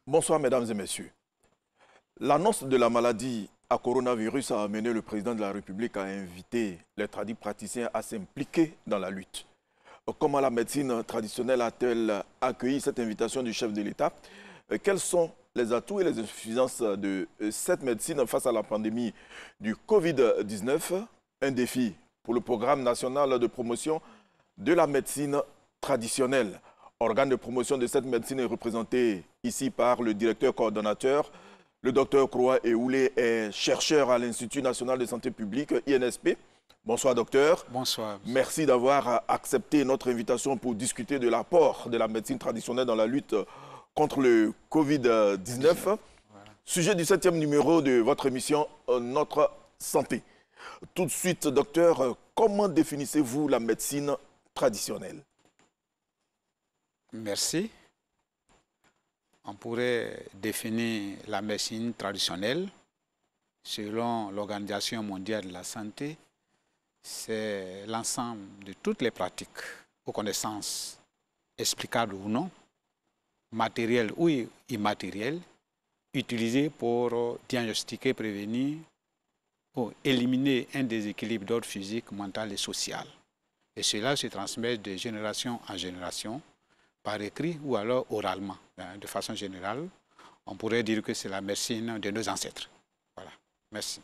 Bonsoir mesdames et messieurs. L'annonce de la maladie à coronavirus a amené le président de la République à inviter les praticiens à s'impliquer dans la lutte. Comment la médecine traditionnelle a-t-elle accueilli cette invitation du chef de l'État? Quels sont les atouts et les insuffisances de cette médecine face à la pandémie du Covid-19? Un défi pour le programme national de promotion de la médecine traditionnelle. Organe de promotion de cette médecine est représenté ici par le directeur coordonnateur. Le docteur Croix Eoulé est chercheur à l'Institut national de santé publique, INSP. Bonsoir docteur. Bonsoir. Merci d'avoir accepté notre invitation pour discuter de l'apport de la médecine traditionnelle dans la lutte contre le Covid-19. Voilà. Sujet du 7e numéro de votre émission Notre Santé. Tout de suite, docteur, comment définissez-vous la médecine traditionnelle? Merci. On pourrait définir la médecine traditionnelle selon l'Organisation mondiale de la santé. C'est l'ensemble de toutes les pratiques aux connaissances explicables ou non, matérielles ou immatérielles, utilisées pour diagnostiquer, prévenir ou éliminer un déséquilibre d'ordre physique, mental et social. Et cela se transmet de génération en génération, par écrit ou alors oralement. De façon générale, on pourrait dire que c'est la médecine de nos ancêtres. Voilà. Merci.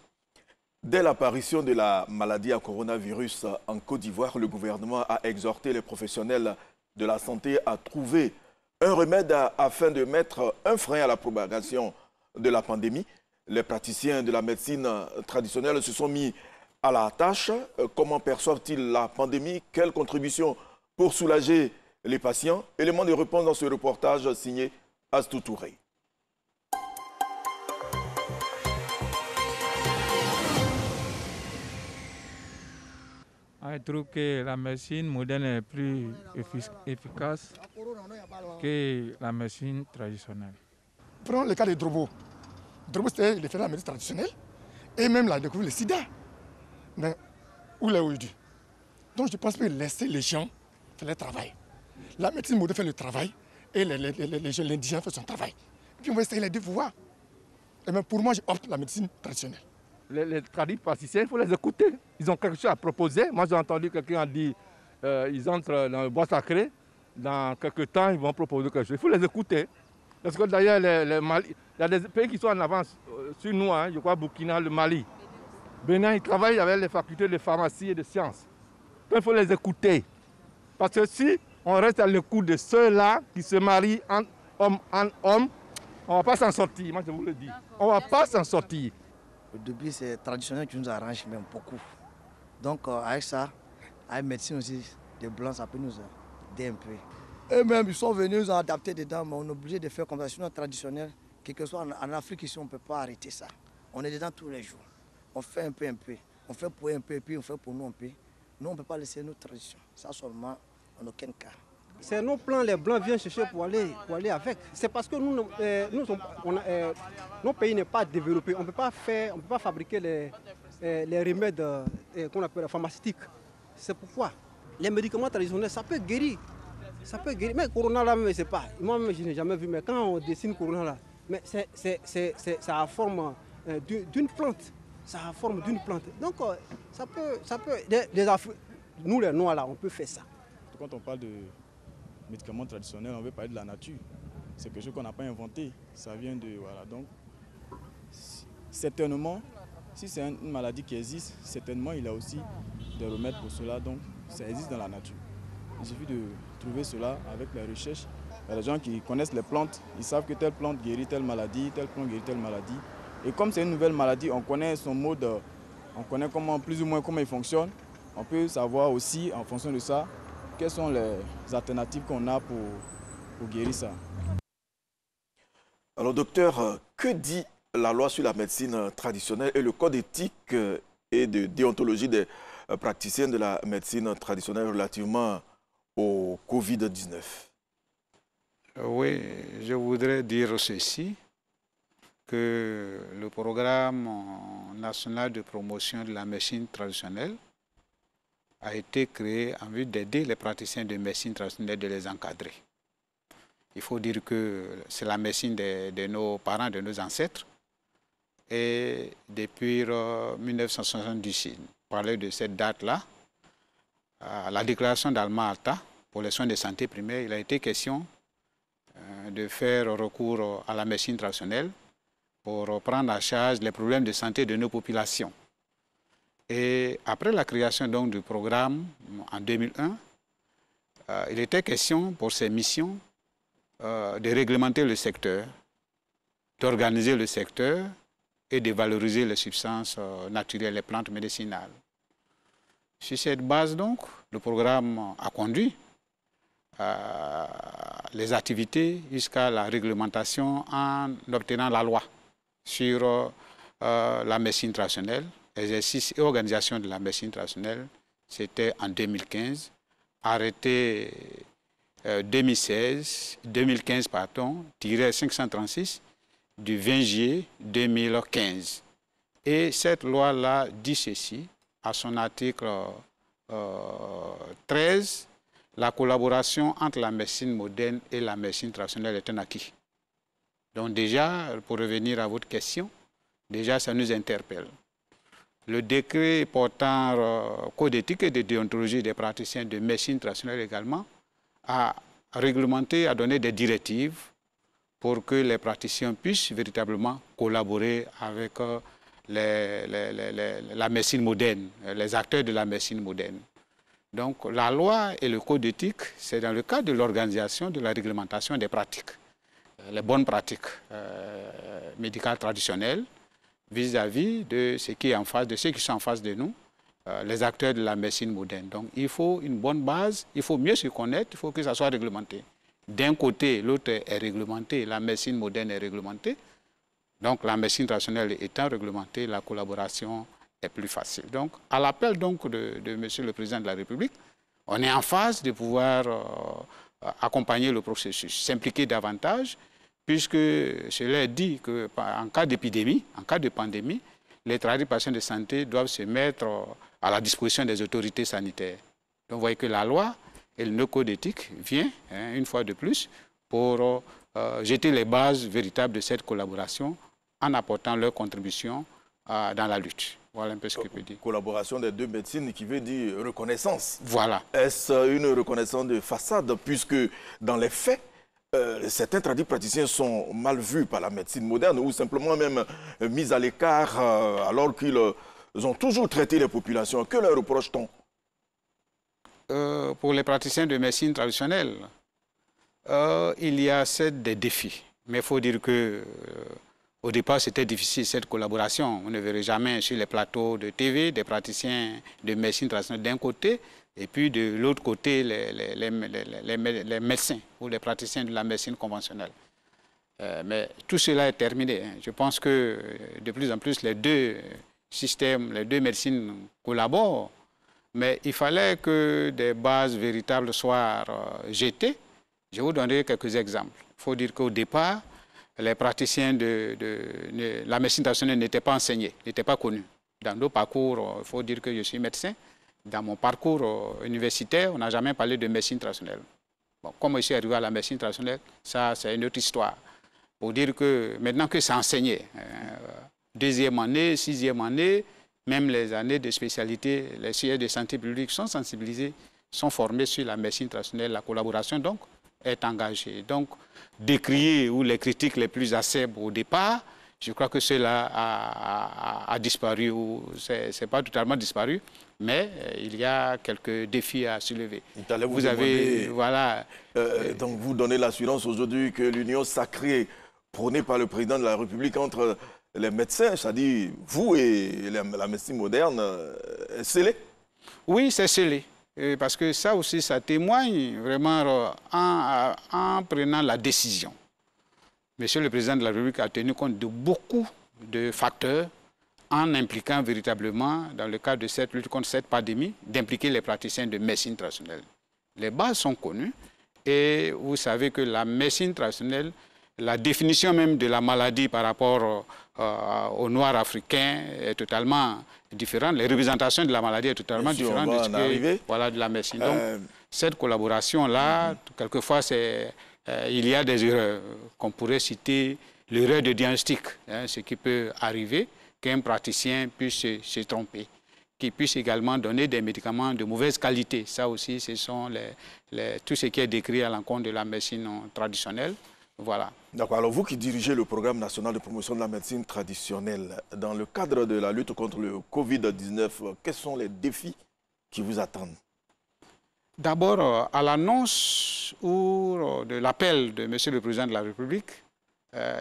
Dès l'apparition de la maladie à coronavirus en Côte d'Ivoire, le gouvernement a exhorté les professionnels de la santé à trouver un remède afin de mettre un frein à la propagation de la pandémie. Les praticiens de la médecine traditionnelle se sont mis à la tâche. Comment perçoivent-ils la pandémie? Quelle contribution pour soulager les patients? Élément de réponse dans ce reportage signé Astou Touré. Je trouve que la médecine moderne est plus efficace que la médecine traditionnelle. Prenons le cas de Drobo. Drobo, c'était il fait la médecine traditionnelle et même la découvert le sida. Mais où est aujourd'hui? Donc je pense que laisser les gens faire le travail. La médecine moderne fait le travail et l'indigène fait son travail. Et puis on va essayer les deux voies. Et même pour moi, j'opte la médecine traditionnelle. Les praticiens, il faut les écouter. Ils ont quelque chose à proposer. Moi, j'ai entendu quelqu'un dire ils entrent dans le bois sacré. Dans quelques temps, ils vont proposer quelque chose. Il faut les écouter. Parce que d'ailleurs, il y a des pays qui sont en avance sur nous. Hein, je crois Burkina, le Mali. Bénin, ils travaillent avec les facultés de pharmacie et de sciences. Donc, il faut les écouter. Parce que si on reste à l'écoute de ceux-là qui se marient en homme, on ne va pas s'en sortir. Moi, je vous le dis. On ne va pas s'en sortir. Au début, c'est traditionnel qui nous arrange même beaucoup. Donc, avec ça, avec médecine aussi, des blancs, ça peut nous aider un peu. Eux-mêmes, ils sont venus nous adapter dedans, mais on est obligé de faire comme ça. Sinon, traditionnel, quel que soit en Afrique, ici, on ne peut pas arrêter ça. On est dedans tous les jours. On fait un peu. On fait pour eux un peu, et puis on fait pour nous un peu. Nous, on ne peut pas laisser nos traditions. Ça seulement, en aucun cas. C'est nos plans, les Blancs viennent chercher pour aller avec. C'est parce que nos pays n'est pas développé. On ne peut pas fabriquer les remèdes qu'on appelle pharmaceutiques. C'est pourquoi les médicaments traditionnels, ça peut guérir. Ça peut guérir. Mais Corona là, je ne sais pas. Moi-même, je n'ai jamais vu. Mais quand on dessine Corona là, mais ça a forme d'une plante. Ça a forme d'une plante. Donc, ça peut nous les Noirs là, on peut faire ça. Quand on parle de médicaments traditionnels, on veut parler de la nature. C'est quelque chose qu'on n'a pas inventé. Ça vient de... Voilà, donc, certainement, si c'est une maladie qui existe, certainement il y a aussi des remèdes pour cela. Donc, ça existe dans la nature. Il suffit de trouver cela avec la recherche. Il y a des gens qui connaissent les plantes, ils savent que telle plante guérit telle maladie, telle plante guérit telle maladie. Et comme c'est une nouvelle maladie, on connaît son mode, on connaît plus ou moins comment il fonctionne. On peut savoir aussi, en fonction de ça, quelles sont les alternatives qu'on a pour guérir ça. Alors docteur, que dit la loi sur la médecine traditionnelle et le code éthique et de déontologie des praticiens de la médecine traditionnelle relativement au Covid-19? Oui, je voudrais dire ceci, que le programme national de promotion de la médecine traditionnelle a été créé en vue d'aider les praticiens de médecine traditionnelle, de les encadrer. Il faut dire que c'est la médecine de nos parents, de nos ancêtres. Et depuis 1978, parler de cette date-là, la déclaration d'Alma-Ata pour les soins de santé primaire, il a été question de faire recours à la médecine traditionnelle pour prendre en charge les problèmes de santé de nos populations. Et après la création donc, du programme en 2001, il était question pour ces missions de réglementer le secteur, d'organiser le secteur et de valoriser les substances naturelles, les plantes médicinales. Sur cette base, donc, le programme a conduit les activités jusqu'à la réglementation en obtenant la loi sur la médecine traditionnelle, exercice et organisation de la médecine traditionnelle. C'était en 2015, arrêté 2015, pardon, tiré 536 du 20 juillet 2015. Et cette loi-là dit ceci, à son article 13, la collaboration entre la médecine moderne et la médecine traditionnelle est un acquis. Donc déjà, pour revenir à votre question, déjà ça nous interpelle. Le décret portant code d'éthique et de déontologie des praticiens de médecine traditionnelle également a réglementé, a donné des directives pour que les praticiens puissent véritablement collaborer avec la médecine moderne, les acteurs de la médecine moderne. Donc la loi et le code d'éthique, c'est dans le cadre de l'organisation, de la réglementation des pratiques, les bonnes pratiques médicales traditionnelles vis-à-vis de ce qui est en face, de ceux qui sont en face de nous, les acteurs de la médecine moderne. Donc il faut une bonne base, il faut mieux se connaître, il faut que ça soit réglementé. D'un côté, l'autre est réglementé, la médecine moderne est réglementée. Donc la médecine traditionnelle étant réglementée, la collaboration est plus facile. Donc à l'appel donc de Monsieur le Président de la République, on est en phase de pouvoir accompagner le processus, s'impliquer davantage, puisque cela est dit qu'en cas d'épidémie, en cas de pandémie, les praticiens de santé doivent se mettre à la disposition des autorités sanitaires. Donc vous voyez que la loi et le code d'éthique vient, une fois de plus, pour jeter les bases véritables de cette collaboration en apportant leur contribution dans la lutte. Voilà un peu ce que je peux dire. Collaboration des deux médecines qui veut dire reconnaissance. Voilà. Est-ce une reconnaissance de façade, puisque dans les faits, certains praticiens sont mal vus par la médecine moderne ou simplement même mis à l'écart alors qu'ils ont toujours traité les populations. Que leur reproche-t-on? Pour les praticiens de médecine traditionnelle, il y a des défis. Mais il faut dire que au départ, c'était difficile cette collaboration. On ne verrait jamais sur les plateaux de TV des praticiens de médecine traditionnelle d'un côté et puis de l'autre côté les médecins ou les praticiens de la médecine conventionnelle. Mais tout cela est terminé. Je pense que de plus en plus les deux systèmes, les deux médecines collaborent. Mais il fallait que des bases véritables soient jetées. Je vous donnerai quelques exemples. Il faut dire qu'au départ, les praticiens de la médecine traditionnelle n'étaient pas enseignés, n'étaient pas connus. Dans nos parcours, il faut dire que je suis médecin. Dans mon parcours universitaire, on n'a jamais parlé de médecine traditionnelle. Bon, comme je suis arrivé à la médecine traditionnelle, ça c'est une autre histoire. Pour dire que maintenant que c'est enseigné, deuxième année, sixième année, même les années de spécialité, les sièges de santé publique sont sensibilisés, sont formés sur la médecine traditionnelle. La collaboration, donc, est engagée. Donc, décrier ou les critiques les plus acerbes au départ, je crois que cela a disparu, ou c'est pas totalement disparu, mais il y a quelques défis à soulever. Vous avez, voilà. Donc, vous donnez l'assurance aujourd'hui que l'union sacrée prônée par le président de la République entre les médecins, c'est-à-dire vous et la médecine moderne, est scellée? Oui, c'est scellé. Parce que ça aussi, ça témoigne vraiment en prenant la décision. Monsieur le Président de la République a tenu compte de beaucoup de facteurs en impliquant véritablement, dans le cadre de cette lutte contre cette pandémie, d'impliquer les praticiens de médecine traditionnelle. Les bases sont connues et vous savez que la médecine traditionnelle, la définition même de la maladie par rapport aux Noirs africains est totalement différente. Les représentations de la maladie est totalement différente de ce que, voilà, de la médecine. Donc, cette collaboration-là, quelquefois, il y a des erreurs qu'on pourrait citer, l'erreur de diagnostic, hein, ce qui peut arriver, qu'un praticien puisse se tromper, qu'il puisse également donner des médicaments de mauvaise qualité. Ça aussi, ce sont tout ce qui est décrit à l'encontre de la médecine traditionnelle. Voilà. D'accord. Alors vous qui dirigez le programme national de promotion de la médecine traditionnelle, dans le cadre de la lutte contre le Covid-19, quels sont les défis qui vous attendent? D'abord, à l'annonce ou de l'appel de M. le Président de la République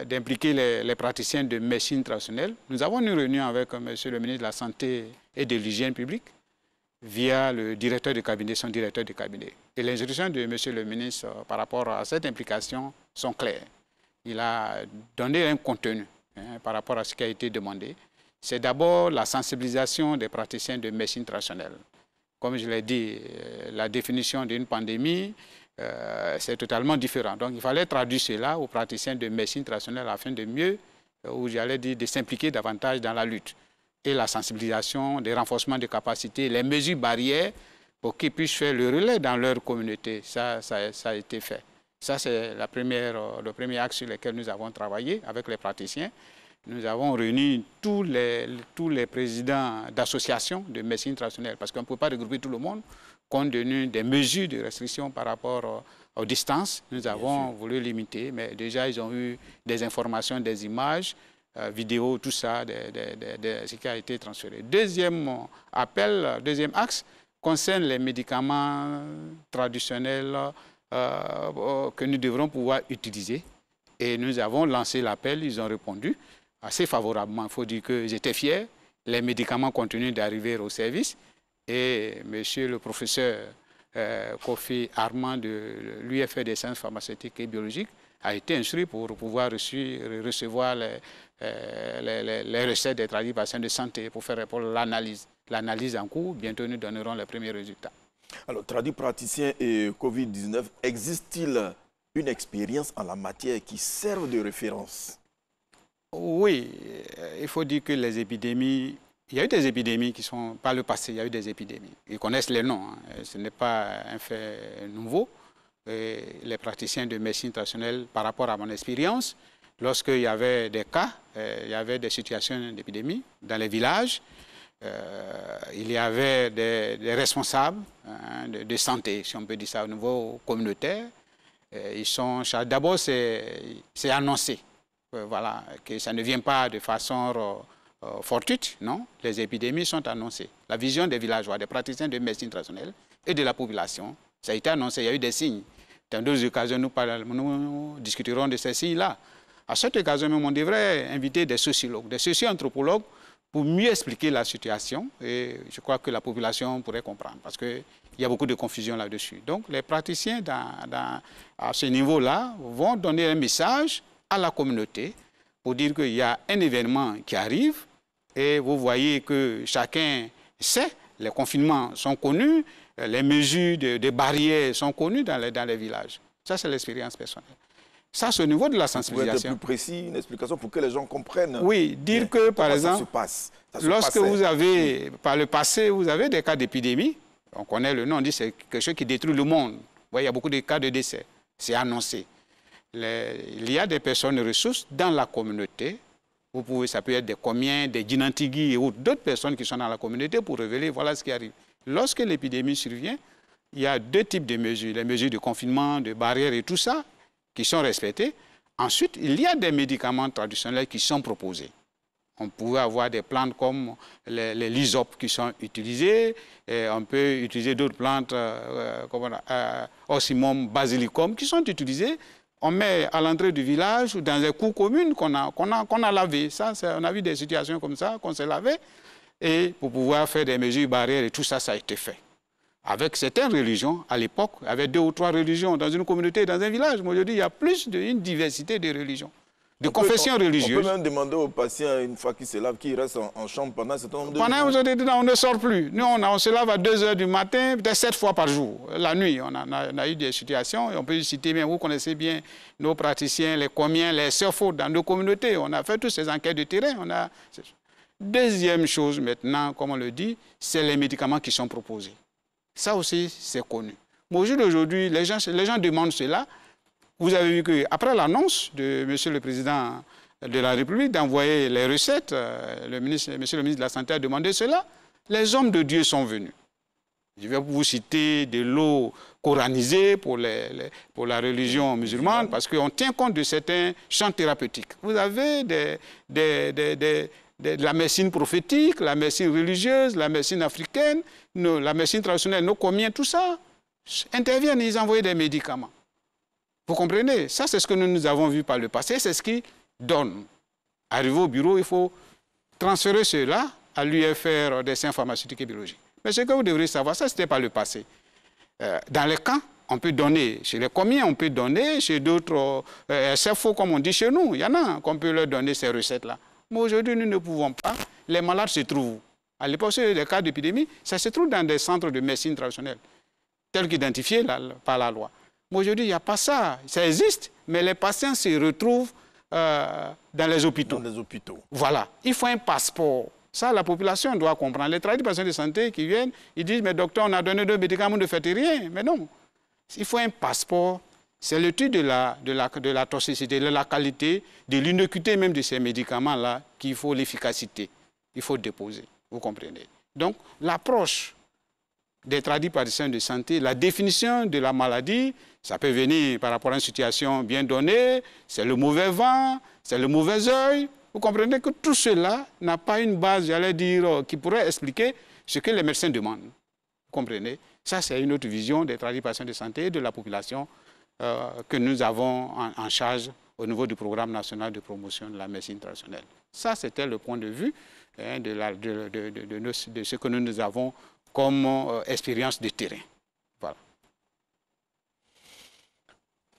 d'impliquer les praticiens de médecine traditionnelle, nous avons une réunion avec M. le ministre de la Santé et de l'Hygiène publique via le directeur de cabinet, son directeur de cabinet. Et les instructions de M. le ministre par rapport à cette implication sont claires. Il a donné un contenu par rapport à ce qui a été demandé. C'est d'abord la sensibilisation des praticiens de médecine traditionnelle. Comme je l'ai dit, la définition d'une pandémie, c'est totalement différent. Donc il fallait traduire cela aux praticiens de médecine traditionnelle afin de mieux, ou j'allais dire, de s'impliquer davantage dans la lutte. Et la sensibilisation, des renforcements de capacités, les mesures barrières pour qu'ils puissent faire le relais dans leur communauté. Ça a été fait. Ça, c'est le premier axe sur lequel nous avons travaillé avec les praticiens. Nous avons réuni tous les présidents d'associations de médecine traditionnelle parce qu'on ne peut pas regrouper tout le monde compte tenu des mesures de restriction par rapport aux distances. Nous avons voulu limiter, mais déjà, ils ont eu des informations, des images, vidéos, tout ça, ce qui a été transféré. Deuxième appel, deuxième axe, concerne les médicaments traditionnels que nous devrons pouvoir utiliser. Et nous avons lancé l'appel, ils ont répondu assez favorablement. Il faut dire qu'ils étaient fiers. Les médicaments continuent d'arriver au service. Et monsieur le professeur Kofi Armand de l'UFR des sciences pharmaceutiques et biologiques a été instruit pour pouvoir recevoir les recettes des tradipatients de santé pour faire l'analyse. L'analyse en cours, bientôt nous donnerons les premiers résultats. Alors, tradipraticiens et Covid-19, existe-t-il une expérience en la matière qui serve de référence? Oui, il faut dire que les épidémies, il y a eu des épidémies qui sont, par le passé, il y a eu des épidémies. Ils connaissent les noms, hein. Ce n'est pas un fait nouveau. Et les praticiens de médecine traditionnelle, par rapport à mon expérience, lorsqu'il y avait des cas, il y avait des situations d'épidémie dans les villages, il y avait des responsables de santé, si on peut dire ça, au niveau communautaire. Ils sont chargés. D'abord, c'est annoncé. Voilà, que ça ne vient pas de façon fortuite, non. Les épidémies sont annoncées. La vision des villageois, des praticiens de médecine traditionnelle et de la population, ça a été annoncé, il y a eu des signes. Dans d'autres occasions, nous discuterons de ces signes-là. À cette occasion, on devrait inviter des sociologues, des socio-anthropologues pour mieux expliquer la situation et je crois que la population pourrait comprendre parce qu'il y a beaucoup de confusion là-dessus. Donc les praticiens à ce niveau-là vont donner un message à la communauté pour dire qu'il y a un événement qui arrive et vous voyez que chacun sait, les confinements sont connus, les mesures de barrières sont connues dans les villages. Ça, c'est l'expérience personnelle. Ça, c'est au niveau de la sensibilisation. Vous pouvez être plus précis, une explication pour que les gens comprennent. Oui, dire que, par exemple, lorsque vous avez, par le passé, vous avez des cas d'épidémie, on connaît le nom, on dit que c'est quelque chose qui détruit le monde. Ouais, il y a beaucoup de cas de décès, c'est annoncé. Il y a des personnes ressources dans la communauté. Vous pouvez, ça peut être des comiens, des djinantigui ou d'autres personnes qui sont dans la communauté pour révéler, voilà ce qui arrive. Lorsque l'épidémie survient, il y a deux types de mesures, les mesures de confinement, de barrières et tout ça, qui sont respectés. Ensuite, il y a des médicaments traditionnels qui sont proposés. On pouvait avoir des plantes comme les lysopes qui sont utilisées. Et on peut utiliser d'autres plantes comme Ocimum basilicum qui sont utilisées. On met à l'entrée du village ou dans les cours communes qu'on a lavées. Ça, on a vu des situations comme ça, qu'on s'est lavé. Et pour pouvoir faire des mesures barrières et tout ça, ça a été fait. Avec certaines religions, à l'époque, il y avait 2 ou 3 religions dans une communauté, dans un village. Mais aujourd'hui, il y a plus d'une diversité de religions, de confessions religieuses. On peut même demander aux patients, une fois qu'ils se lavent, qu'ils restent en chambre pendant un certain nombre de jours. Pendant on ne sort plus. Nous, on se lave à 2 h du matin, peut-être 7 fois par jour. La nuit, on a eu des situations. Et on peut citer bien, vous connaissez bien nos praticiens, les comiens, les surfaux dans nos communautés. On a fait toutes ces enquêtes de terrain. Deuxième chose maintenant, comme on le dit, c'est les médicaments qui sont proposés. Ça aussi, c'est connu. Mais au jour d'aujourd'hui, les gens demandent cela. Vous avez vu qu'après l'annonce de M. le Président de la République d'envoyer les recettes, monsieur le ministre de la Santé a demandé cela, les hommes de Dieu sont venus. Je vais vous citer de l'eau coranisée pour la religion musulmane, parce qu'on tient compte de certains champs thérapeutiques. Vous avez de la médecine prophétique, la médecine religieuse, la médecine africaine, la médecine traditionnelle, nos comiens, tout ça interviennent et ils envoient des médicaments. Vous comprenez? Ça, c'est ce que nous avons vu par le passé, c'est ce qui donne. Arrivé au bureau, il faut transférer cela à l'UFR des sciences pharmaceutiques et biologiques. Mais ce que vous devrez savoir, ça, c'était par le passé. Dans les camps, on peut donner chez les comiens, on peut donner chez d'autres SFO, comme on dit chez nous. Il y en a qu'on peut leur donner ces recettes-là. Mais aujourd'hui, nous ne pouvons pas. Les malades se trouvent. À l'époque, c'est des cas d'épidémie, ça se trouve dans des centres de médecine traditionnelle, tels qu'identifiés par la loi. Mais aujourd'hui, il n'y a pas ça. Ça existe, mais les patients se retrouvent dans les hôpitaux. Dans les hôpitaux. Voilà. Il faut un passeport. Ça, la population doit comprendre. Les tradipraticiens de santé qui viennent, ils disent, mais docteur, on a donné 2 médicaments, ne faites rien. Mais non. Il faut un passeport. C'est l'étude de la toxicité, de la qualité, de l'innocuité même de ces médicaments-là qu'il faut l'efficacité. Il faut déposer. Vous comprenez? Donc, l'approche des tradipraticiens de santé, la définition de la maladie, ça peut venir par rapport à une situation bien donnée, c'est le mauvais vent, c'est le mauvais œil. Vous comprenez que tout cela n'a pas une base, j'allais dire, qui pourrait expliquer ce que les médecins demandent. Vous comprenez? Ça, c'est une autre vision des tradipraticiens de santé et de la population que nous avons en charge au niveau du programme national de promotion de la médecine traditionnelle. Ça, c'était le point de vue de ce que nous avons comme expérience de terrain. Voilà.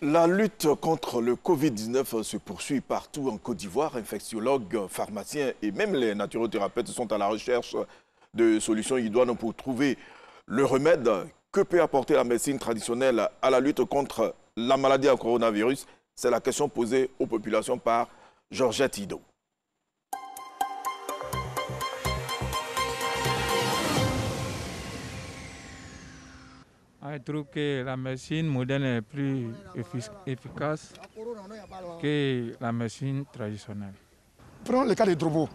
La lutte contre le Covid-19 se poursuit partout en Côte d'Ivoire. Infectiologues, pharmaciens et même les naturothérapeutes sont à la recherche de solutions idoines pour trouver le remède que peut apporter la médecine traditionnelle à la lutte contre la maladie à coronavirus. C'est la question posée aux populations par Georgette Ido. Je trouve que la médecine moderne est plus efficace que la médecine traditionnelle. Prenons le cas de Drobo.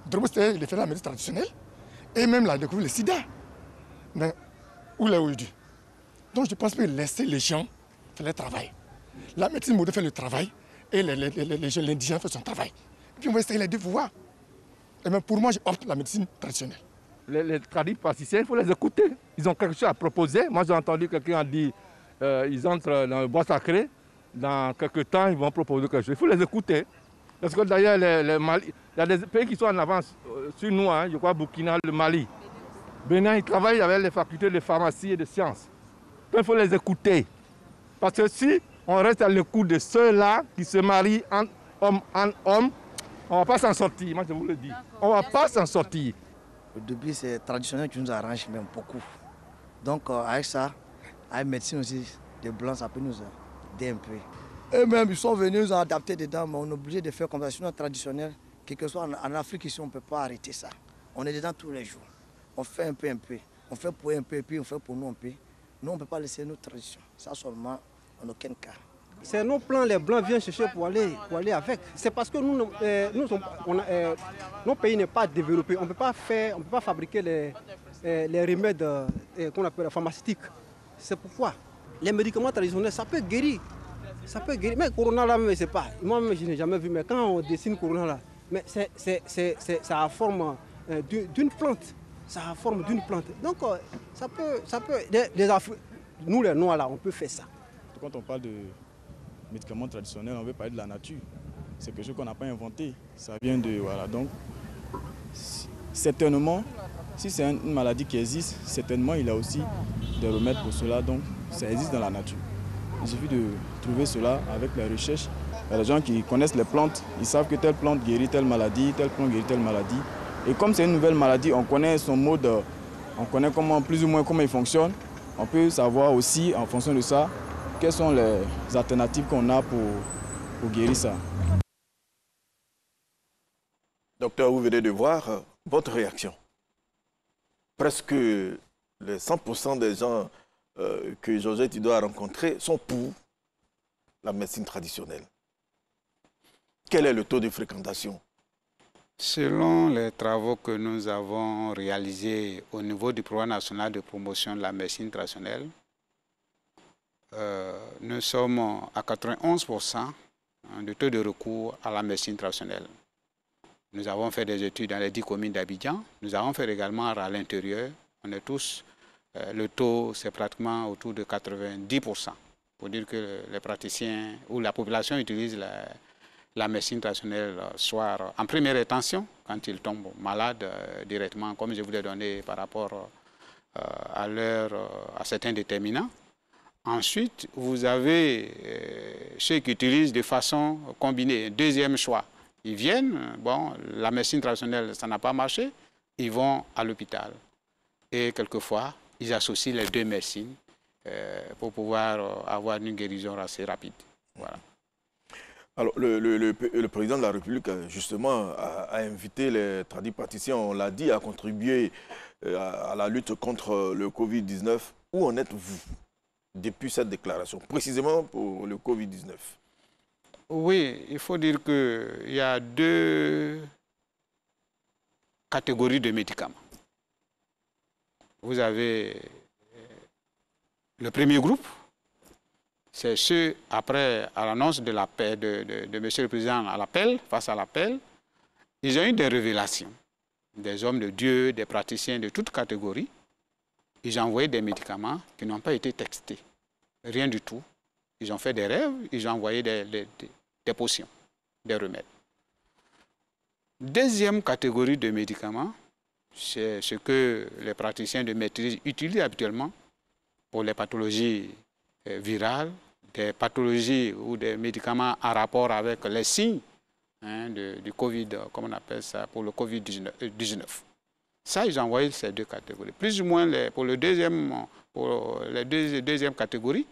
Drobo, c'était il fait la médecine traditionnelle et même la découvert le sida. Mais où est aujourd'hui? Donc je pense que laisser les gens faire le travail. La médecine moderne fait le travail et l'indigène fait son travail. Et puis on va essayer les deux voies. Et même pour moi, j'opte la médecine traditionnelle. Les tradipraticiens, il faut les écouter. Ils ont quelque chose à proposer. Moi, j'ai entendu quelqu'un dire ils entrent dans le bois sacré. Dans quelques temps, ils vont proposer quelque chose. Il faut les écouter. Parce que d'ailleurs, il y a des pays qui sont en avance sur nous. Hein, je crois Burkina, le Mali. Bénin, ils travaillent avec les facultés de pharmacie et de sciences. Donc, il faut les écouter. Parce que si on reste à l'écoute de ceux-là qui se marient en homme, on ne va pas s'en sortir. Moi, je vous le dis. On ne va pas s'en sortir. Au début, c'est traditionnel qui nous arrange même beaucoup. Donc, avec ça, avec médecine aussi, des blancs, ça peut nous aider un peu. Eux-mêmes, ils sont venus nous adapter dedans, mais on est obligé de faire comme ça. Sinon, traditionnel, quel que soit en Afrique, ici, on ne peut pas arrêter ça. On est dedans tous les jours. On fait un peu. On fait pour eux un peu, et puis on fait pour nous un peu. Nous, on ne peut pas laisser nos traditions. Ça seulement, en aucun cas. C'est nos plans, les Blancs viennent chercher pour aller avec. C'est parce que nos pays n'est pas développé. On ne peut pas fabriquer les remèdes qu'on appelle pharmaceutiques. C'est pourquoi les médicaments traditionnels, ça peut guérir. Ça peut guérir. Mais Corona là, je sais pas. Moi-même, je n'ai jamais vu. Mais quand on dessine Corona là, mais ça a forme d'une plante. Ça a forme d'une plante. Donc, ça peut nous les Noirs là, on peut faire ça. Quand on parle de médicaments traditionnels, on veut parler de la nature. C'est quelque chose qu'on n'a pas inventé. Ça vient de... Voilà. Donc, certainement, si c'est une maladie qui existe, certainement il y a aussi des remèdes pour cela. Donc, ça existe dans la nature. Il suffit de trouver cela avec les recherches. Il y a des gens qui connaissent les plantes. Ils savent que telle plante guérit telle maladie, telle plante guérit telle maladie. Et comme c'est une nouvelle maladie, on connaît son mode, on connaît plus ou moins comment il fonctionne. On peut savoir aussi, en fonction de ça, quelles sont les alternatives qu'on a pour guérir ça. Docteur, vous venez de voir votre réaction. Presque les 100% des gens que Georgette Ido a rencontrés sont pour la médecine traditionnelle? Quel est le taux de fréquentation? Selon les travaux que nous avons réalisés au niveau du Programme national de promotion de la médecine traditionnelle, nous sommes à 91% de taux de recours à la médecine traditionnelle. Nous avons fait des études dans les 10 communes d'Abidjan. Nous avons fait également à l'intérieur. On est tous, le taux c'est pratiquement autour de 90%. Pour dire que les praticiens ou la population utilise la médecine traditionnelle soit en première intention, quand ils tombent malades directement, comme je vous l'ai donné par rapport à certains déterminants. Ensuite, vous avez ceux qui utilisent de façon combinée, deuxième choix. Ils viennent, bon, la médecine traditionnelle, ça n'a pas marché, ils vont à l'hôpital. Et quelquefois, ils associent les deux médecines pour pouvoir avoir une guérison assez rapide. Voilà. Alors, le président de la République, justement, a invité les tradipraticiens, on l'a dit, à contribuer à la lutte contre le Covid-19. Où en êtes-vous depuis cette déclaration, précisément pour le Covid-19? Oui, il faut dire qu'il y a deux catégories de médicaments. Vous avez le premier groupe, c'est ceux, après, à l'annonce de l'appel de M. le Président à l'appel, face à l'appel, ils ont eu des révélations. Des hommes de Dieu, des praticiens de toutes catégories, ils ont envoyé des médicaments qui n'ont pas été testés. Rien du tout. Ils ont fait des rêves, ils ont envoyé des potions, des remèdes. Deuxième catégorie de médicaments, c'est ce que les praticiens de maîtrise utilisent habituellement pour les pathologies virales, des pathologies ou des médicaments en rapport avec les signes du Covid, comme on appelle ça, pour le Covid-19. Ça, ils ont envoyé ces deux catégories. Plus ou moins, pour les deuxième catégories,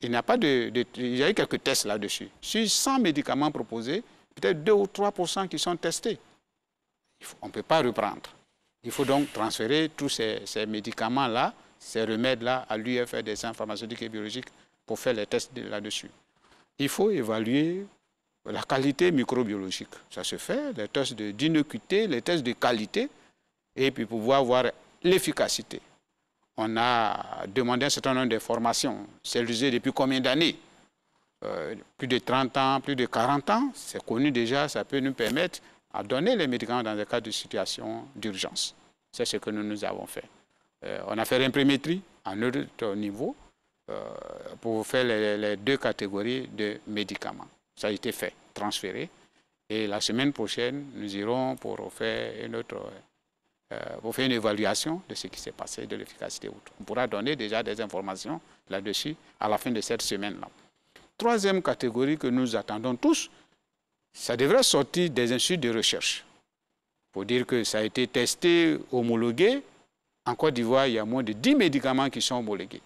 il n'y a pas il y a eu quelques tests là-dessus. Sur 100 médicaments proposés, peut-être 2 ou 3% qui sont testés. On ne peut pas reprendre. Il faut donc transférer tous ces médicaments-là, ces remèdes-là, à l'UFR des sciences pharmaceutiques et biologiques pour faire les tests là-dessus. Il faut évaluer la qualité microbiologique. Ça se fait, les tests d'innocuité, les tests de qualité, et puis pouvoir voir l'efficacité. On a demandé un certain nombre de formations. C'est usé depuis combien d'années? Plus de 30 ans, plus de 40 ans. C'est connu déjà, ça peut nous permettre à donner les médicaments dans des cas de situation d'urgence. C'est ce que nous avons fait. On a fait l'imprimétrie à notre niveau pour faire les deux catégories de médicaments. Ça a été fait, transféré. Et la semaine prochaine, nous irons pour faire une évaluation de ce qui s'est passé, de l'efficacité. On pourra donner déjà des informations là-dessus à la fin de cette semaine-là. Troisième catégorie que nous attendons tous, ça devrait sortir des instituts de recherche. Pour dire que ça a été testé, homologué. En Côte d'Ivoire, il y a moins de 10 médicaments qui sont homologués.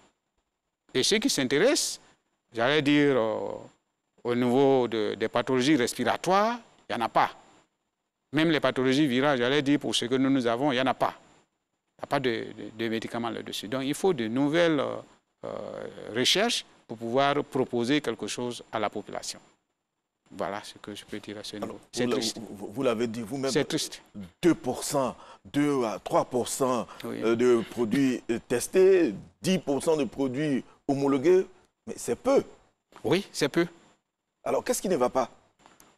Et ceux qui s'intéressent, j'allais dire, au niveau des pathologies respiratoires, il n'y en a pas. Même les pathologies virales, j'allais dire, pour ce que nous avons, il n'y en a pas. Il n'y a pas de médicaments là-dessus. Donc, il faut de nouvelles recherches pour pouvoir proposer quelque chose à la population. Voilà ce que je peux dire à ce niveau. C'est triste. Vous l'avez dit vous-même. C'est triste. 2%, 2 à 3% oui. De produits testés, 10% de produits homologués, mais c'est peu. Oui, c'est peu. Alors, qu'est-ce qui ne va pas?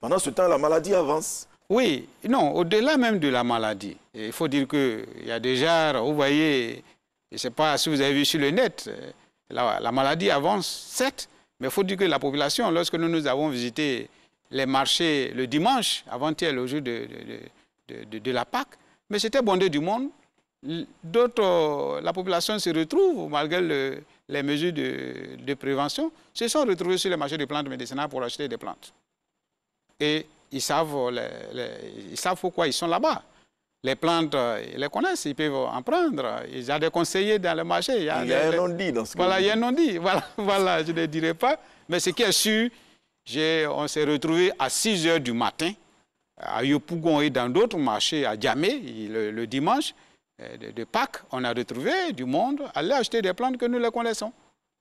Pendant ce temps, la maladie avance. Oui, non, au-delà même de la maladie, il faut dire qu'il y a déjà, vous voyez, je ne sais pas si vous avez vu sur le net, la maladie avance, certes, mais il faut dire que la population, lorsque nous avons visité les marchés le dimanche, avant-hier, le jour de la Pâque, mais c'était bondé du monde. D'autres, la population se retrouve, malgré les mesures de prévention, se sont retrouvés sur les marchés de plantes médicinales pour acheter des plantes. Et ils savent pourquoi ils sont là-bas. Les plantes, ils les connaissent, ils peuvent en prendre. Il y a des conseillers dans le marché. Il y a un non-dit dans ce cas. Voilà, il y a un non-dit. Voilà, je ne dirai pas. Mais ce qui est sûr, on s'est retrouvés à 6 h du matin à Yopougon et dans d'autres marchés, à Djamé, le dimanche de Pâques. On a retrouvé du monde aller acheter des plantes que nous les connaissons.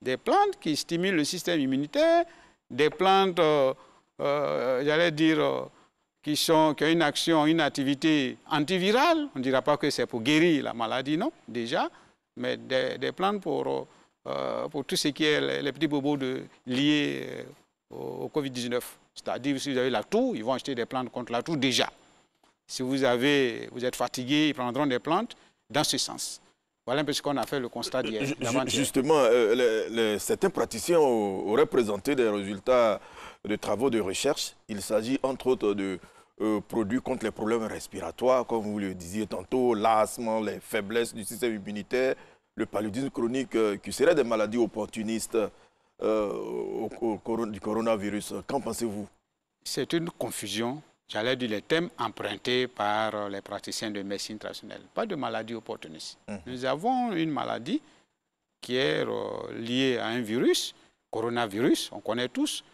Des plantes qui stimulent le système immunitaire, des plantes, j'allais dire, qui ont une action, une activité antivirale. On ne dira pas que c'est pour guérir la maladie, non, déjà, mais des plantes pour tout ce qui est les petits bobos liés au Covid-19. C'est-à-dire, si vous avez la toux, ils vont acheter des plantes contre la toux déjà. Si vous êtes fatigué, ils prendront des plantes dans ce sens. Voilà un peu ce qu'on a fait le constat d'hier. Justement, certains praticiens auraient présenté des résultats de travaux de recherche. Il s'agit entre autres de produits contre les problèmes respiratoires, comme vous le disiez tantôt, l'asthme, les faiblesses du système immunitaire, le paludisme chronique, qui seraient des maladies opportunistes du coronavirus. Qu'en pensez-vous? C'est une confusion. J'allais dire les thèmes empruntés par les praticiens de médecine traditionnelle. Pas de maladie opportuniste. Nous avons une maladie qui est liée à un virus, coronavirus, on connaît tous.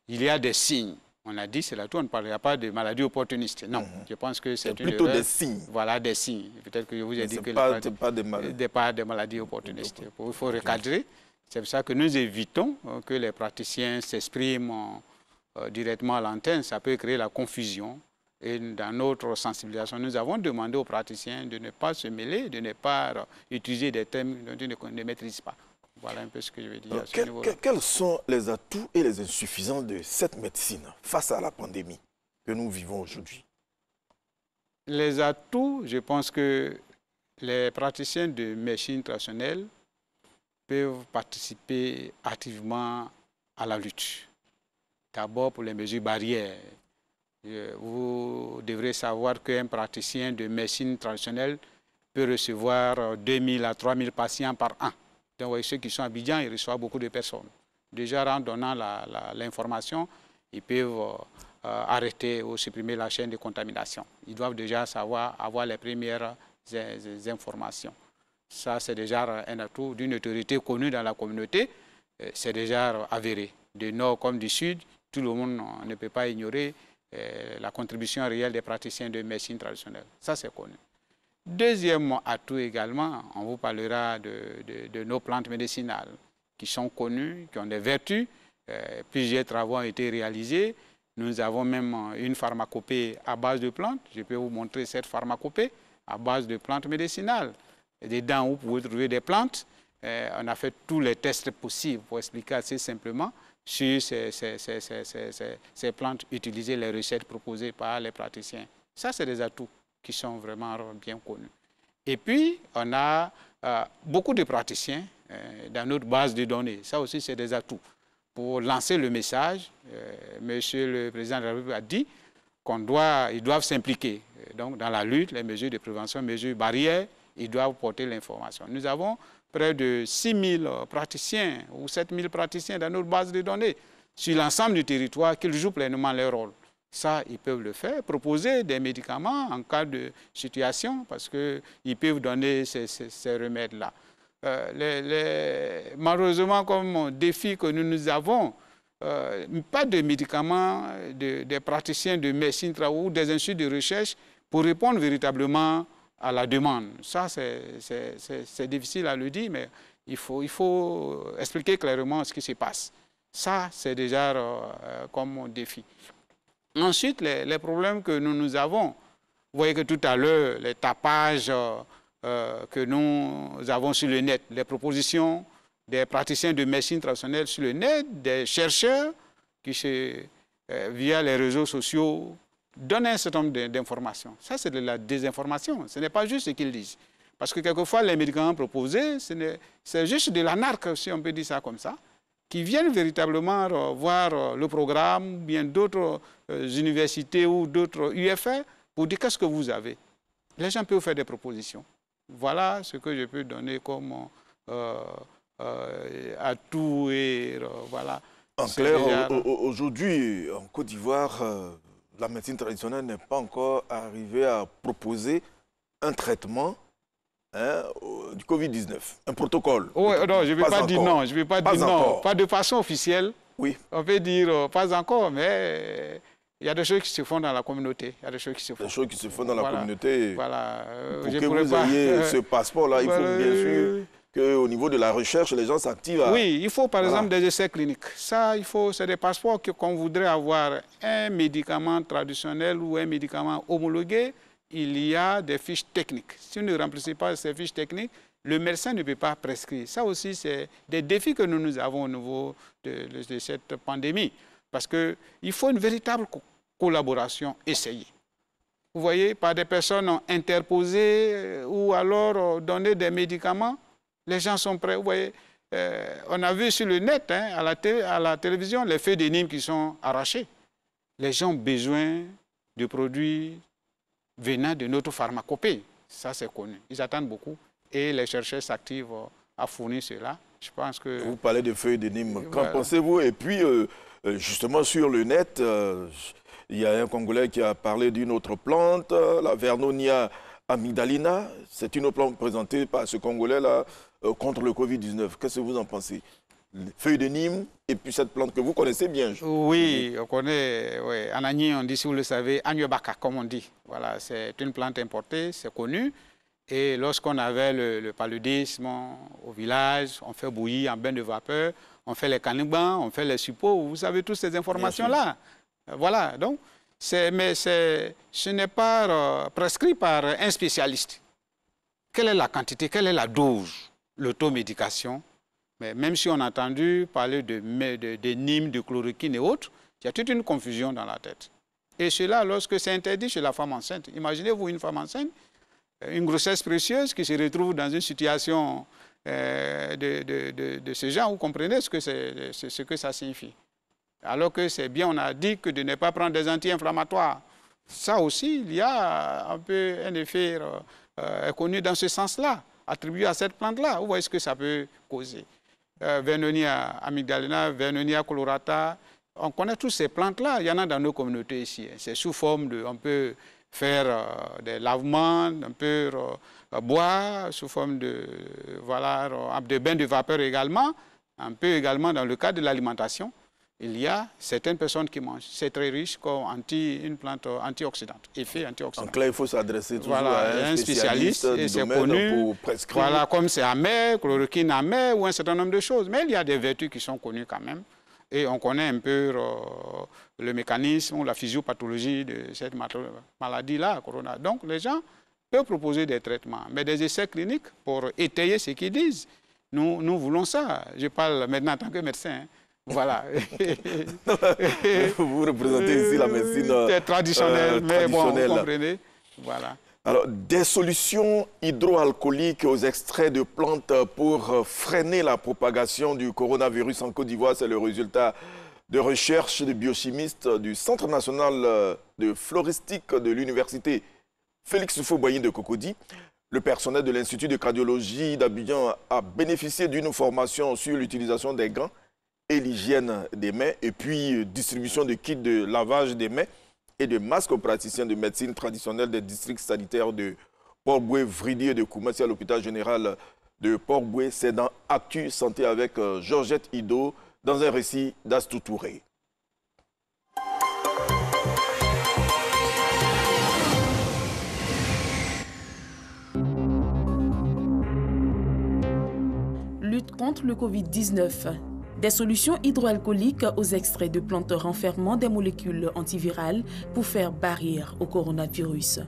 Il y a des signes. On a dit, c'est là tout, on ne parlera pas de maladie opportuniste. Non, je pense que c'est plutôt des signes. Voilà, des signes. Peut-être que je vous ai dit que pas des maladies opportunistes. Il faut recadrer. C'est pour ça que nous évitons que les praticiens s'expriment directement à l'antenne. Ça peut créer la confusion. Et dans notre sensibilisation, nous avons demandé aux praticiens de ne pas se mêler, de ne pas utiliser des thèmes dont ils ne maîtrisent pas. Voilà un peu ce que je veux dire à ce niveau-là. Quels sont les atouts et les insuffisances de cette médecine face à la pandémie que nous vivons aujourd'hui? Les atouts, je pense que les praticiens de médecine traditionnelle peuvent participer activement à la lutte. D'abord pour les mesures barrières. Vous devrez savoir qu'un praticien de médecine traditionnelle peut recevoir 2000 à 3000 patients par an. Donc, ceux qui sont à Abidjan, ils reçoivent beaucoup de personnes. Déjà, en donnant l'information, ils peuvent arrêter ou supprimer la chaîne de contamination. Ils doivent déjà avoir les premières informations. Ça, c'est déjà un atout d'une autorité connue dans la communauté. C'est déjà avéré. Du nord comme du sud, tout le monde ne peut pas ignorer la contribution réelle des praticiens de médecine traditionnelle. Ça, c'est connu. Deuxième atout également, on vous parlera de nos plantes médicinales qui sont connues, qui ont des vertus. Plusieurs travaux ont été réalisés. Nous avons même une pharmacopée à base de plantes. Je peux vous montrer cette pharmacopée à base de plantes médicinales. Dedans, vous pouvez trouver des plantes. On a fait tous les tests possibles pour expliquer assez simplement sur ces plantes utilisées, les recettes proposées par les praticiens. Ça, c'est des atouts qui sont vraiment bien connus. Et puis, on a beaucoup de praticiens dans notre base de données. Ça aussi, c'est des atouts. Pour lancer le message, Monsieur le Président de la République a dit qu'ils doivent s'impliquer donc dans la lutte, les mesures de prévention, mesures barrières, ils doivent porter l'information. Nous avons près de 6000 praticiens ou 7000 praticiens dans notre base de données sur l'ensemble du territoire qui jouent pleinement leur rôle. Ça, ils peuvent le faire, proposer des médicaments en cas de situation, parce qu'ils peuvent donner ces remèdes-là. Malheureusement, comme défi que nous avons, pas de médicaments des praticiens de médecine ou des instituts de recherche pour répondre véritablement à la demande. Ça, c'est difficile à le dire, mais il faut expliquer clairement ce qui se passe. Ça, c'est déjà comme défi. Ensuite, les problèmes que nous avons, vous voyez que tout à l'heure, les tapages que nous avons sur le net, les propositions des praticiens de médecine traditionnelle sur le net, des chercheurs qui, via les réseaux sociaux, donnent un certain nombre d'informations. Ça, c'est de la désinformation. Ce n'est pas juste ce qu'ils disent. Parce que quelquefois, les médicaments proposés, c'est juste de l'anarque, si on peut dire ça comme ça, qui viennent véritablement voir le programme, ou bien d'autres universités ou d'autres UFR, pour dire qu'est-ce que vous avez. Les gens peuvent faire des propositions. Voilà ce que je peux donner comme atout et voilà. En clair, aujourd'hui, en Côte d'Ivoire, la médecine traditionnelle n'est pas encore arrivée à proposer un traitement du Covid-19, un protocole. Oh, non, je ne vais pas dire non. Je vais pas dire non. Pas de façon officielle. Oui. On peut dire pas encore, mais il y a des choses qui se font dans la communauté. Il y a des choses qui se font. Des choses qui se font dans la communauté. Voilà. Pour que vous ayez ce passeport-là, il faut bien sûr qu'au niveau de la recherche, les gens s'activent à... Oui, il faut par exemple des essais cliniques. Ça, c'est des passeports qu'on voudrait avoir un médicament traditionnel ou un médicament homologué. Il y a des fiches techniques. Si vous ne remplissez pas ces fiches techniques, le médecin ne peut pas prescrire. Ça aussi, c'est des défis que nous avons au niveau de cette pandémie. Parce qu'il faut une véritable collaboration essayée. Vous voyez, par des personnes interposées ou alors donner des médicaments, les gens sont prêts. Vous voyez, on a vu sur le net, hein, à la télévision, les feuilles de Nîmes qui sont arrachées. Les gens ont besoin de produits venant de notre pharmacopée. Ça, c'est connu. Ils attendent beaucoup et les chercheurs s'activent à fournir cela. Je pense que... Vous parlez de feuilles de Nîmes. Qu'en pensez-vous? Et puis, justement, sur le net, il y a un Congolais qui a parlé d'une autre plante, la Vernonia amygdalina. C'est une plante présentée par ce Congolais-là contre le Covid-19. Qu'est-ce que vous en pensez? Feuilles de Nîmes et puis cette plante que vous connaissez bien. Oui, on connaît. Oui. En Agni, on dit, si vous le savez, Agnobaka, comme on dit. Voilà, c'est une plante importée, c'est connu. Et lorsqu'on avait le paludisme au village, on fait bouillir en bain de vapeur, on fait les canibans, on fait les suppos. Vous savez toutes ces informations-là. Voilà, donc, mais ce n'est pas prescrit par un spécialiste. Quelle est la quantité, quelle est la dose, l'automédication? Mais même si on a entendu parler de Nîmes, de chloroquine et autres, il y a toute une confusion dans la tête. Et cela, lorsque c'est interdit chez la femme enceinte. Imaginez-vous une femme enceinte, une grossesse précieuse qui se retrouve dans une situation de ce genre. Vous comprenez ce que ça signifie. Alors que c'est bien, on a dit que de ne pas prendre des anti-inflammatoires. Ça aussi, il y a un peu un effet connu dans ce sens-là, attribué à cette plante-là. Vous voyez ce que ça peut causer. Vernonia amygdalina, Vernonia colorata, on connaît toutes ces plantes-là. Il y en a dans nos communautés ici. C'est sous forme de, on peut faire des lavements, on peut boire sous forme de, voilà, de bains de vapeur également. On peut également, dans le cadre de l'alimentation, il y a certaines personnes qui mangent. C'est très riche comme une plante antioxydante, effet antioxydant. Donc là, il faut s'adresser toujours à un spécialiste et c'est connu pour prescrire. Voilà, comme c'est amer, chloroquine amer ou un certain nombre de choses. Mais il y a des vertus qui sont connues quand même. Et on connaît un peu le mécanisme ou la physiopathologie de cette maladie-là, corona. Donc les gens peuvent proposer des traitements, mais des essais cliniques pour étayer ce qu'ils disent. Nous voulons ça. Je parle maintenant en tant que médecin. Hein. Voilà. Vous représentez ici la médecine traditionnelle, mais bon, vous comprenez. Voilà. Alors, des solutions hydroalcooliques aux extraits de plantes pour freiner la propagation du coronavirus en Côte d'Ivoire, c'est le résultat de recherche de biochimistes du Centre national de floristique de l'université Félix Houphouët-Boigny de Cocody. Le personnel de l'Institut de cardiologie d'Abidjan a bénéficié d'une formation sur l'utilisation des gants et l'hygiène des mains, et puis distribution de kits de lavage des mains et de masques aux praticiens de médecine traditionnelle des districts sanitaires de Port-Boué, Vridi et de Koumassi à l'hôpital général de Port-Boué. C'est dans Actu Santé avec Georgette Ido, dans un récit d'Astou Touré. Lutte contre le Covid-19. Des solutions hydroalcooliques aux extraits de plantes renfermant des molécules antivirales pour faire barrière au coronavirus.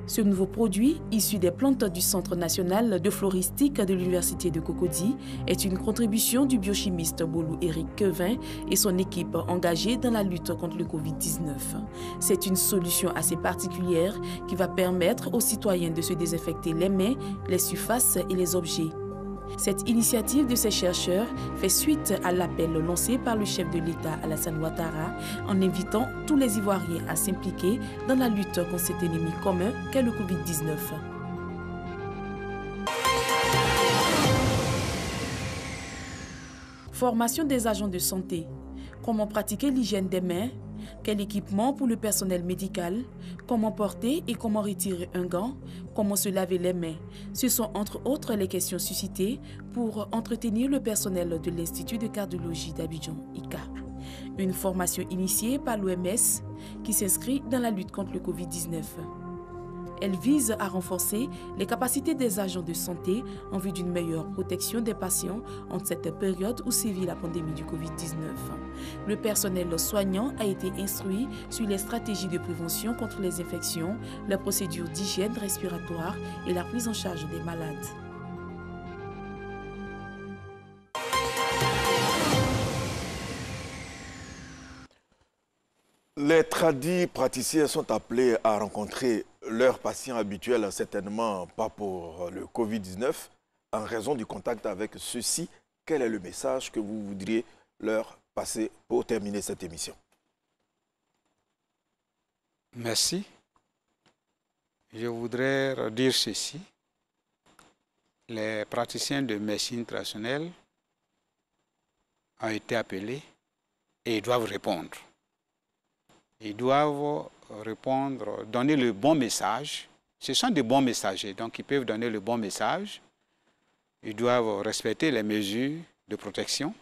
Ce nouveau produit, issu des plantes du Centre national de floristique de l'Université de Cocody, est une contribution du biochimiste Bolou Éric Quevin et son équipe engagée dans la lutte contre le Covid-19. C'est une solution assez particulière qui va permettre aux citoyens de se désinfecter les mains, les surfaces et les objets. Cette initiative de ces chercheurs fait suite à l'appel lancé par le chef de l'État Alassane Ouattara en invitant tous les Ivoiriens à s'impliquer dans la lutte contre cet ennemi commun qu'est le Covid-19. Formation des agents de santé. Comment pratiquer l'hygiène des mains? Quel équipement pour le personnel médical? Comment porter et comment retirer un gant? Comment se laver les mains? Ce sont entre autres les questions suscitées pour entretenir le personnel de l'Institut de cardiologie d'Abidjan, ICA. Une formation initiée par l'OMS qui s'inscrit dans la lutte contre le Covid-19. Elle vise à renforcer les capacités des agents de santé en vue d'une meilleure protection des patients en cette période où sévit la pandémie du Covid-19. Le personnel soignant a été instruit sur les stratégies de prévention contre les infections, les procédures d'hygiène respiratoire et la prise en charge des malades. Les tradis praticiens sont appelés à rencontrer leurs patients habituels, certainement pas pour le Covid-19, en raison du contact avec ceux-ci. Quel est le message que vous voudriez leur passer pour terminer cette émission? Merci. Je voudrais dire ceci. Les praticiens de médecine traditionnelle ont été appelés et ils doivent répondre. Ils doivent répondre, donner le bon message. Ce sont des bons messagers, donc ils peuvent donner le bon message. Ils doivent respecter les mesures de protection.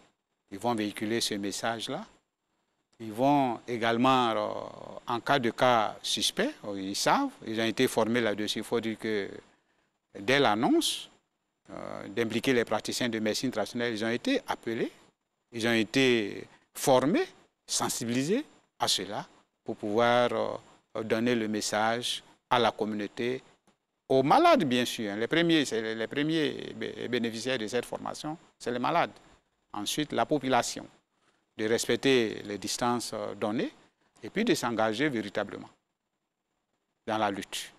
Ils vont véhiculer ce message-là. Ils vont également, en cas de cas suspect, ils savent, ils ont été formés là-dessus. Il faut dire que dès l'annonce d'impliquer les praticiens de médecine traditionnelle, ils ont été appelés, ils ont été formés, sensibilisés à cela, pour pouvoir donner le message à la communauté, aux malades bien sûr. Les premiers bénéficiaires de cette formation, c'est les malades. Ensuite, la population, de respecter les distances données et puis de s'engager véritablement dans la lutte.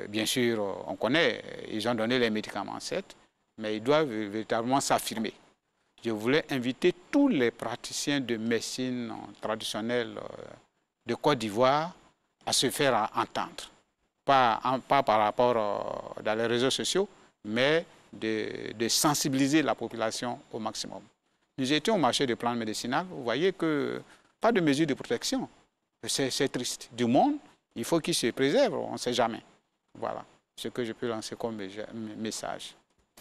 Bien sûr, on connaît, ils ont donné les médicaments, certes, mais ils doivent véritablement s'affirmer. Je voulais inviter tous les praticiens de médecine traditionnelle de Côte d'Ivoire à se faire entendre. Pas par rapport dans les réseaux sociaux, mais de sensibiliser la population au maximum. Nous étions au marché de plantes médicinales, vous voyez que pas de mesures de protection. C'est triste. Du monde, il faut qu'il se préserve, on ne sait jamais. Voilà ce que je peux lancer comme message.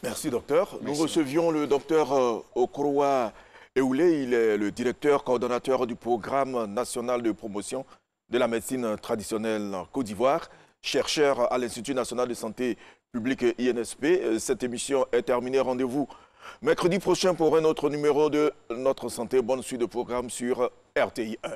Merci, docteur. Merci. Nous recevions le docteur Okoroa Eoulé, il est le directeur coordonnateur du programme national de promotion de la médecine traditionnelle en Côte d'Ivoire, chercheur à l'Institut national de santé publique INSP. Cette émission est terminée. Rendez-vous mercredi prochain pour un autre numéro de Notre Santé. Bonne suite de programme sur RTI 1.